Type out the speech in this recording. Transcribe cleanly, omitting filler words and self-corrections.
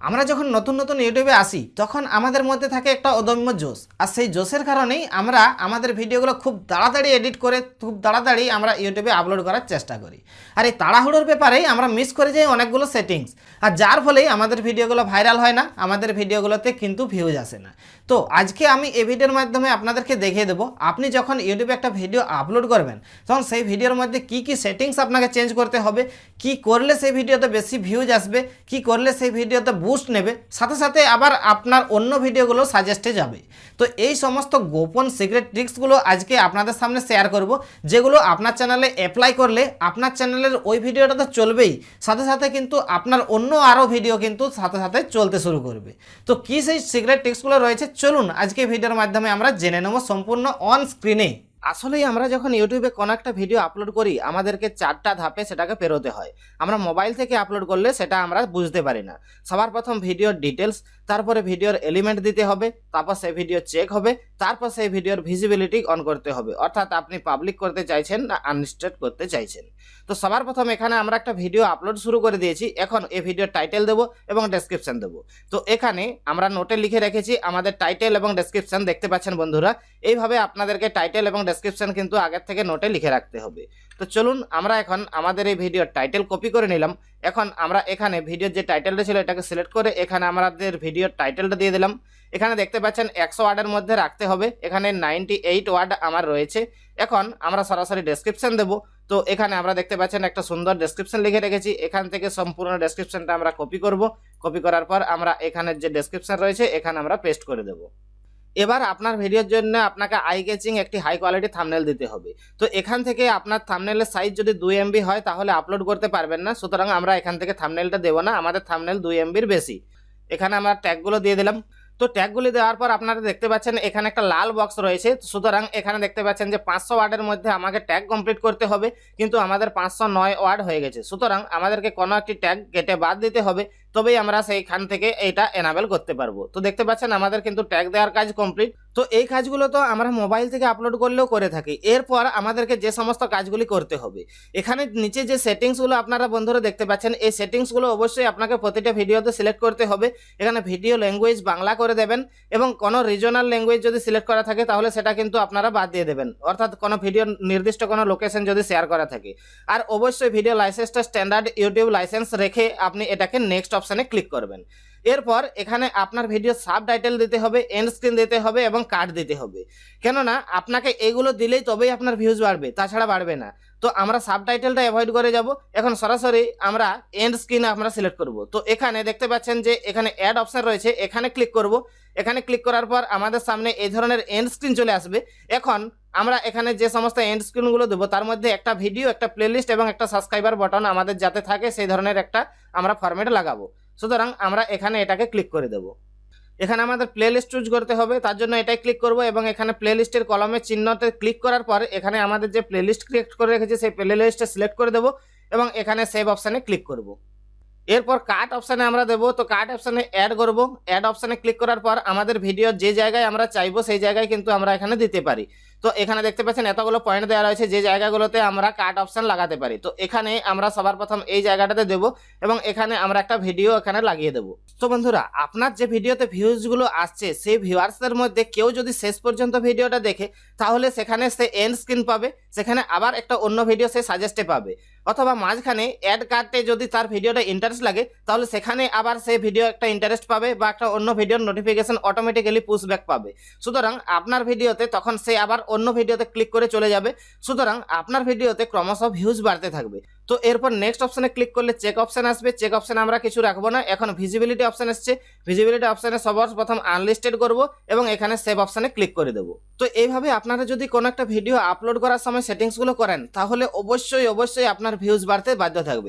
আমরা যখন নতুন নতুন ইউটিউবে আসি তখন আমাদের মধ্যে থাকে একটা অদম্য জোশ, আর সেই জোশের কারণেই আমরা আমাদের ভিডিওগুলো খুব তাড়াতাড়ি এডিট করে খুব তাড়াতাড়ি আমরা ইউটিউবে আপলোড করার চেষ্টা করি। আর এই তাড়াহুড়োর ব্যাপারেই আমরা মিস করে যাই অনেকগুলো সেটিংস, আর যার ফলেই আমাদের ভিডিওগুলো ভাইরাল হয় না, আমাদের ভিডিওগুলোতে কিন্তু ভিউজ আসে না। তো আজকে আমি এই ভিডিওর মাধ্যমে আপনাদেরকে দেখিয়ে দেবো আপনি যখন ইউটিউবে একটা ভিডিও আপলোড করবেন তখন সেই ভিডিওর মধ্যে কি কি সেটিংস আপনাকে চেঞ্জ করতে হবে, কি করলে সেই ভিডিওতে বেশি ভিউজ আসবে, কি করলে সেই ভিডিওতে বুস্ট নেবে, সাথে সাথে আবার আপনার অন্য ভিডিওগুলো সাজেস্টে যাবে। তো এই সমস্ত গোপন সিক্রেট ট্রিক্সগুলো আজকে আপনাদের সামনে শেয়ার করব, যেগুলো আপনার চ্যানেলে অ্যাপ্লাই করলে আপনার চ্যানেলের ওই ভিডিওটা তো চলবেই, সাথে সাথে কিন্তু আপনার অন্য আরও ভিডিও কিন্তু সাথে সাথে চলতে শুরু করবে। তো কী সেই সিক্রেট ট্রিক্সগুলো রয়েছে চলুন আজকে ভিডিওর মাধ্যমে আমরা জেনে নেব সম্পূর্ণ অন স্ক্রিনে। আসলেই আমরা যখন ইউটিউবে কোনো একটা ভিডিও আপলোড করি আমাদেরকে 4টা ধাপে সেটাকে পেরোতে হয়। আমরা মোবাইল থেকে আপলোড করলে সেটা আমরা বুঝতে পারি না। সবার প্রথম ভিডিওর ডিটেলস, তারপরে ভিডিওর এলিমেন্ট দিতে হবে, তারপর সেই ভিডিও চেক হবে, তারপর সেই ভিডিওর ভিজিবিলিটি অন করতে হবে, অর্থাৎ আপনি পাবলিক করতে চাইছেন না আনলিস্টেড করতে চাইছেন। তো সবার প্রথম এখানে আমরা একটা ভিডিও আপলোড শুরু করে দিয়েছি। এখন এই ভিডিওর টাইটেল দেবো এবং ডেসক্রিপশন দেবো। তো এখানে আমরা নোটে লিখে রেখেছি আমাদের টাইটেল এবং ডেসক্রিপশন, দেখতে পাচ্ছেন বন্ধুরা। এইভাবে আপনাদেরকে টাইটেল এবং ডেসক্রিপশন কিন্তু আগের থেকে নোটে লিখে রাখতে হবে। তো চলুন আমরা এখন আমাদের এই ভিডিওর টাইটেল কপি করে নিলাম। এখন আমরা এখানে ভিডিওর যে টাইটেলটা ছিল এটাকে সিলেক্ট করে এখানে আমাদের ভিডিওর টাইটেলটা দিয়ে দিলাম। এখানে দেখতে পাচ্ছেন 100 ওয়ার্ডের মধ্যে রাখতে হবে, এখানে 98 ওয়ার্ড আমার রয়েছে। এখন আমরা সরাসরি ডেসক্রিপশন দেবো। তো এখানে আমরা দেখতে পাচ্ছেন একটা সুন্দর ডেসক্রিপশন লিখে রেখেছি। এখান থেকে সম্পূর্ণ ডেসক্রিপশনটা আমরা কপি করব। কপি করার পর আমরা এখানের যে ডেসক্রিপশন রয়েছে এখানে আমরা পেস্ট করে দেবো। এবার আপনার ভিডিওর জন্য আপনাকে আই ক্যাচিং একটি হাই কোয়ালিটি থাম্বনেল দিতে হবে। তো এখান থেকে আপনার থাম্বনেলের সাইজ যদি 2 MB হয় তাহলে আপলোড করতে পারবেন না, সুতরাং আমরা এখান থেকে থাম্বনেলটা দেবো না, আমাদের থাম্বনেল 2 MBর বেশি। এখানে আমরা ট্যাগগুলো দিয়ে দিলাম। তো ট্যাগগুলি দেওয়ার পর আপনারা দেখতে পাচ্ছেন এখানে একটা লাল বক্স রয়েছে, সুতরাং এখানে দেখতে পাচ্ছেন যে 500 ওয়ার্ডের মধ্যে আমাকে ট্যাগ কমপ্লিট করতে হবে, কিন্তু আমাদের 509 ওয়ার্ড হয়ে গেছে, সুতরাং আমাদেরকে কোনো একটি ট্যাগ কেটে বাদ দিতে হবে, তবেই আমরা সেইখান থেকে এটা এনাবেল করতে পারবো। তো দেখতে পাচ্ছেন আমাদের কিন্তু ট্যাগ দেওয়ার কাজ কমপ্লিট। তো এই কাজগুলো তো আমরা মোবাইল থেকে আপলোড করলেও করে থাকি। এরপর আমাদেরকে যে সমস্ত কাজগুলি করতে হবে, এখানে নিচে যে সেটিংসগুলো আপনারা বন্ধুরা দেখতে পাচ্ছেন, এই সেটিংসগুলো অবশ্যই আপনাকে প্রতিটা ভিডিওতে সিলেক্ট করতে হবে। এখানে ভিডিও ল্যাঙ্গুয়েজ বাংলা করে দেবেন, এবং কোনো রিজনাল ল্যাঙ্গুয়েজ যদি সিলেক্ট করা থাকে তাহলে সেটা কিন্তু আপনারা বাদ দিয়ে দেবেন, অর্থাৎ কোনো ভিডিও নির্দিষ্ট কোনো লোকেশন যদি শেয়ার করা থাকে। আর অবশ্যই ভিডিও লাইসেন্সটা স্ট্যান্ডার্ড ইউটিউব লাইসেন্স রেখে আপনি এটাকে নেক্সট অপশানে ক্লিক করবেন। এরপর এখানে আপনার ভিডিও সাবটাইটেল দিতে হবে, এন্ড স্ক্রিন দিতে হবে এবং কাট দিতে হবে, কেননা আপনাকে এগুলো দিলেই তবেই আপনার ভিউজ বাড়বে, তাছাড়া বাড়বে না। তো আমরা সাবটাইটেলটা অ্যাভয়েড করে যাব। এখন সরাসরি আমরা এন্ড স্ক্রিন আমরা সিলেক্ট করব। তো এখানে দেখতে পাচ্ছেন যে এখানে অ্যাড অপশন রয়েছে, এখানে ক্লিক করব। এখানে ক্লিক করার পর আমাদের সামনে এই ধরনের এন্ড স্ক্রিন চলে আসবে। এখন আমরা এখানে যে সমস্ত এন্ড স্ক্রিনগুলো দেবো তার মধ্যে একটা ভিডিও, একটা প্লেলিস্ট এবং একটা সাবস্ক্রাইবার বাটন আমাদের যাতে থাকে সেই ধরনের একটা আমরা ফরম্যাট লাগাবো। সুতরাং আমরা এখানে এটাকে ক্লিক করে দেব। এখানে আমাদের প্লেলিস্ট চুজ করতে হবে, তার জন্য এটাই ক্লিক করব এবং এখানে প্লেলিস্টের কলমের চিহ্নতে ক্লিক করার পর এখানে আমাদের যে প্লেলিস্ট ক্রিয়েট করে রেখেছি সেই প্লেলিস্টটা সিলেক্ট করে দেব এবং এখানে সেভ অপশানে ক্লিক করব। এরপর কাট অপশানে আমরা দেবো। তো কাট অপশানে অ্যাড করব। অ্যাড অপশানে ক্লিক করার পর আমাদের ভিডিও যে জায়গায় আমরা চাইবো সেই জায়গায় কিন্তু আমরা এখানে দিতে পারি। তো এখানে দেখতে পাচ্ছেন এতগুলো পয়েন্ট দেওয়া রয়েছে যে জায়গাগুলোতে আমরা কাট অপশান লাগাতে পারি। তো এখানে আমরা সবার প্রথম এই জায়গাটাতে দেব এবং এখানে আমরা একটা ভিডিও এখানে লাগিয়ে দেবো। তো বন্ধুরা, আপনার যে ভিডিওতে ভিউজগুলো আসছে সেই ভিউয়ার্সদের মধ্যে কেউ যদি শেষ পর্যন্ত ভিডিওটা দেখে তাহলে সেখানে সে এন্ড স্ক্রিন পাবে, সেখানে আবার একটা অন্য ভিডিও সে সাজেস্টে পাবে, অথবা মাঝখানে অ্যাড কার্ডে যদি তার ভিডিওটা ইন্টারেস্ট লাগে তাহলে সেখানে আবার সেই ভিডিও একটা ইন্টারেস্ট পাবে বা একটা অন্য ভিডিওর নোটিফিকেশন অটোমেটিক্যালি পুশব্যাক পাবে। সুতরাং আপনার ভিডিওতে তখন সে আবার অন্য ভিডিওতে ক্লিক করে চলে যাবে, সুতরাং আপনার ভিডিওতে ক্রমশ ভিউজ বাড়তে থাকবে। তো এরপর নেক্সট অপশানে ক্লিক করলে চেক অপশান আসবে। চেক অপশানে আমরা কিছু রাখবো না, এখন ভিজিবিলিটি অপশান আসছে। ভিজিবিলিটি অপশানে সবার প্রথম আনলিস্টেড করব এবং এখানে সেভ অপশানে ক্লিক করে দেবো। তো এইভাবে আপনারা যদি কোনো একটা ভিডিও আপলোড করার সময় সেটিংসগুলো করেন তাহলে অবশ্যই আপনার ভিউজ বাড়তে বাধ্য থাকবে।